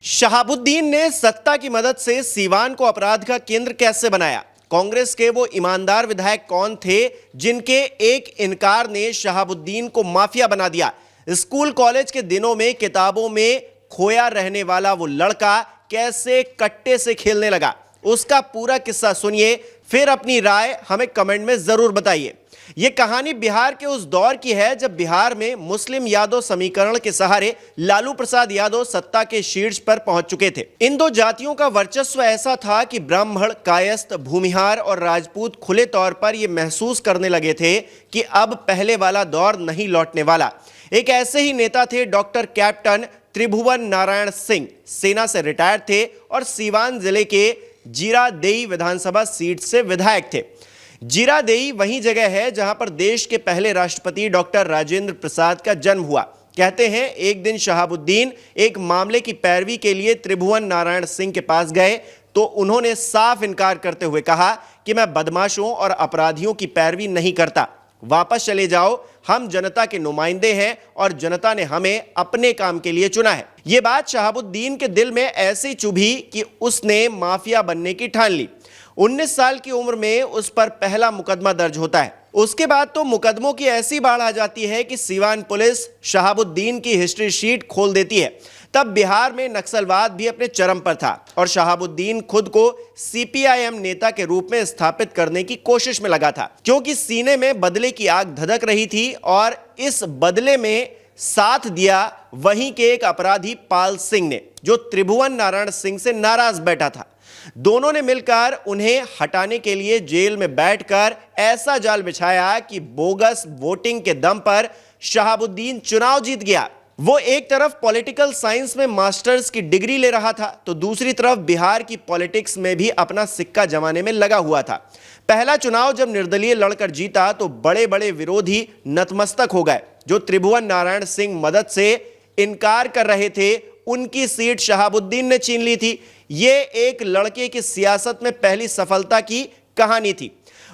शहाबुद्दीन ने सत्ता की मदद से सीवान को अपराध का केंद्र कैसे बनाया? कांग्रेस के वो ईमानदार विधायक कौन थे जिनके एक इनकार ने शहाबुद्दीन को माफिया बना दिया? स्कूल कॉलेज के दिनों में किताबों में खोया रहने वाला वो लड़का कैसे कट्टे से खेलने लगा? उसका पूरा किस्सा सुनिए, फिर अपनी राय हमें कमेंट में जरूर बताइए। यह कहानी बिहार के उस दौर की है जब बिहार में मुस्लिम यादव समीकरण के सहारे लालू प्रसाद यादव सत्ता के शीर्ष पर पहुंच चुके थे। इन दो जातियों का वर्चस्व ऐसा था कि ब्राह्मण, कायस्थ, भूमिहार और राजपूत खुले तौर पर यह महसूस करने लगे थे कि अब पहले वाला दौर नहीं लौटने वाला। एक ऐसे ही नेता थे डॉक्टर कैप्टन त्रिभुवन नारायण सिंह। सेना से रिटायर थे और सीवान जिले के जीरादेई विधानसभा सीट से विधायक थे। जीरादेई वही जगह है जहां पर देश के पहले राष्ट्रपति डॉक्टर राजेंद्र प्रसाद का जन्म हुआ। कहते हैं एक दिन शहाबुद्दीन एक मामले की पैरवी के लिए त्रिभुवन नारायण सिंह के पास गए तो उन्होंने साफ इनकार करते हुए कहा कि मैं बदमाशों और अपराधियों की पैरवी नहीं करता, वापस चले जाओ, हम जनता के नुमाइंदे हैं और जनता ने हमें अपने काम के लिए चुना है। यह बात शहाबुद्दीन के दिल में ऐसी चुभी कि उसने माफिया बनने की ठान ली। 19 साल की उम्र में उस पर पहला मुकदमा दर्ज होता है। उसके बाद तो मुकदमों की ऐसी बाढ़ आ जाती है कि सीवान पुलिस शहाबुद्दीन की हिस्ट्री शीट खोल देती है। तब बिहार में नक्सलवाद भी अपने चरम पर था और शहाबुद्दीन खुद को सीपीआईएम नेता के रूप में स्थापित करने की कोशिश में लगा था, क्योंकि सीने में बदले की आग धधक रही थी और इस बदले में साथ दिया वहीं के एक अपराधी पाल सिंह ने, जो त्रिभुवन नारायण सिंह से नाराज बैठा था। दोनों ने मिलकर उन्हें हटाने के लिए जेल में बैठकर ऐसा जाल बिछाया कि बोगस वोटिंग के दम पर शहाबुद्दीन चुनाव जीत गया। वो एक तरफ पॉलिटिकल साइंस में मास्टर्स की डिग्री ले रहा था तो दूसरी तरफ बिहार की पॉलिटिक्स में भी अपना सिक्का जमाने में लगा हुआ था। पहला चुनाव जब निर्दलीय लड़कर जीता तो बड़े बड़े विरोधी नतमस्तक हो गए। जो त्रिभुवन नारायण सिंह मदद से इनकार कर रहे थे, उनकी सीट शहाबुद्दीन ने छीन ली थी। ये एक लड़के की सियासत में पहली सफलता की कहानी थी।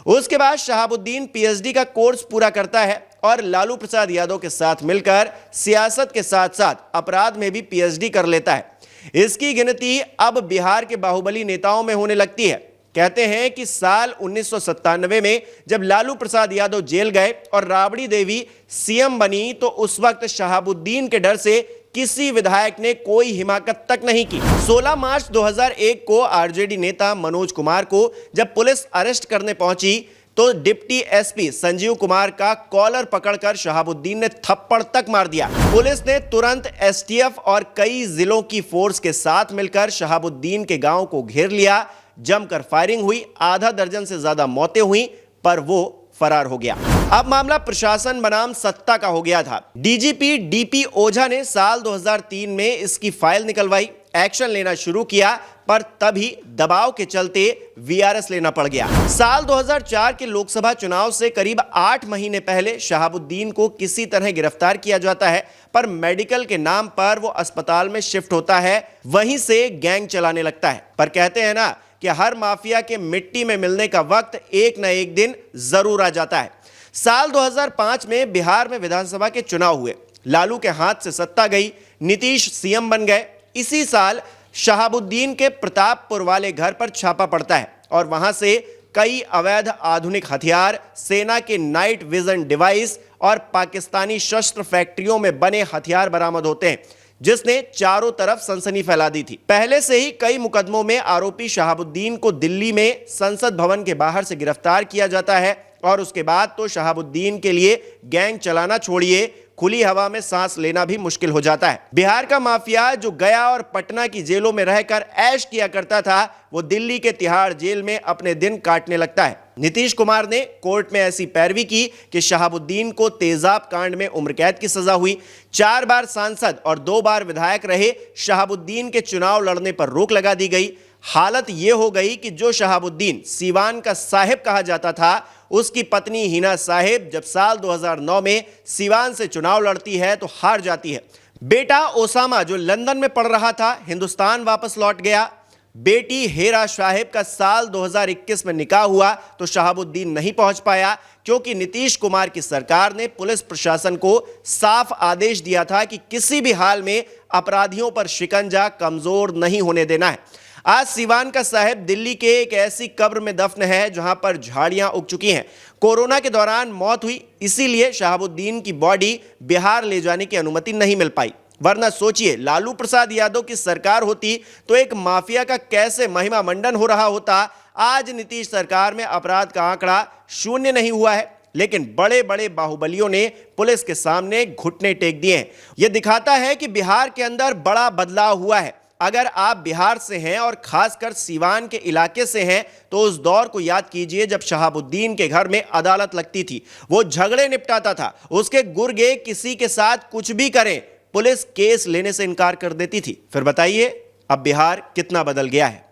उसके बाद शहाबुद्दीन पीएचडी का कोर्स पूरा करता है और लालू प्रसाद यादव के साथ मिलकर सियासत के साथ साथ अपराध में भी पीएचडी कर लेता है। इसकी गिनती अब बिहार के बाहुबली नेताओं में होने लगती है। कहते हैं कि साल 1997 में जब लालू प्रसाद यादव जेल गए और राबड़ी देवी सीएम बनी तो उस वक्त शहाबुद्दीन के डर से किसी विधायक ने कोई हिमाकत तक नहीं की। 16 मार्च 2001 को आरजेडी नेता मनोज कुमार को जब पुलिस अरेस्ट करने पहुंची तो डिप्टी एसपी संजीव कुमार का कॉलर पकड़कर शहाबुद्दीन ने थप्पड़ तक मार दिया। पुलिस ने तुरंत एसटीएफ और कई जिलों की फोर्स के साथ मिलकर शहाबुद्दीन के गांव को घेर लिया। जमकर फायरिंग हुई, आधा दर्जन से ज्यादा मौतें हुई, पर वो फरार हो गया। अब मामला प्रशासन बनाम सत्ता का हो गया था। डीजीपी डीपी ओझा ने साल 2003 में इसकी फाइल निकलवाई, एक्शन लेना शुरू किया, पर तभी दबाव के चलते वीआरएस लेना पड़ गया। साल 2004 के लोकसभा चुनाव से करीब 8 महीने पहले शहाबुद्दीन को किसी तरह गिरफ्तार किया जाता है, पर मेडिकल के नाम पर वो अस्पताल में शिफ्ट होता है, वहीं से गैंग चलाने लगता है। पर कहते हैं ना कि हर माफिया के मिट्टी में मिलने का वक्त एक न एक दिन जरूर आ जाता है। साल 2005 में बिहार में विधानसभा के चुनाव हुए। लालू के हाथ से सत्ता गई, नीतीश सीएम बन गए। इसी साल शहाबुद्दीन के प्रतापपुर वाले घर पर छापा पड़ता है और वहां से कई अवैध आधुनिक हथियार, सेना के नाइट विजन डिवाइस और पाकिस्तानी शस्त्र फैक्ट्रियों में बने हथियार बरामद होते हैं, जिसने चारों तरफ सनसनी फैला दी थी। पहले से ही कई मुकदमों में आरोपी शहाबुद्दीन को दिल्ली में संसद भवन के बाहर से गिरफ्तार किया जाता है और उसके बाद तो शहाबुद्दीन के लिए गैंग चलाना छोड़िए, खुली हवा में सांस लेना भी मुश्किल हो जाता है। बिहार का माफिया जो गया और पटना की जेलों में रहकर ऐश किया करता था, वो दिल्ली के तिहाड़ जेल में अपने दिन काटने लगता है। नीतीश कुमार ने कोर्ट में ऐसी पैरवी की कि शहाबुद्दीन को तेजाब कांड में उम्र कैद की सजा हुई। 4 बार सांसद और 2 बार विधायक रहे शहाबुद्दीन के चुनाव लड़ने पर रोक लगा दी गई। हालत यह हो गई कि जो शहाबुद्दीन सीवान का साहिब कहा जाता था, उसकी पत्नी हिना साहिब जब साल 2009 में सीवान से चुनाव लड़ती है तो हार जाती है। बेटा ओसामा जो लंदन में पढ़ रहा था, हिंदुस्तान वापस लौट गया। बेटी हेरा साहिब का साल 2021 में निकाह हुआ तो शहाबुद्दीन नहीं पहुंच पाया, क्योंकि नीतीश कुमार की सरकार ने पुलिस प्रशासन को साफ आदेश दिया था कि किसी भी हाल में अपराधियों पर शिकंजा कमजोर नहीं होने देना है। आज सीवान का साहिब दिल्ली के एक ऐसी कब्र में दफन है जहां पर झाड़ियां उग चुकी हैं। कोरोना के दौरान मौत हुई, इसीलिए शहाबुद्दीन की बॉडी बिहार ले जाने की अनुमति नहीं मिल पाई। वरना सोचिए, लालू प्रसाद यादव की सरकार होती तो एक माफिया का कैसे महिमा मंडन हो रहा होता। आज नीतीश सरकार में अपराध का आंकड़ा 0 नहीं हुआ है, लेकिन बड़े बड़े बाहुबलियों ने पुलिस के सामने घुटने टेक दिए हैं। यह दिखाता है कि बिहार के अंदर बड़ा बदलाव हुआ है। अगर आप बिहार से हैं और खासकर सीवान के इलाके से हैं तो उस दौर को याद कीजिए जब शहाबुद्दीन के घर में अदालत लगती थी, वो झगड़े निपटाता था, उसके गुर्गे किसी के साथ कुछ भी करें पुलिस केस लेने से इनकार कर देती थी। फिर बताइए अब बिहार कितना बदल गया है।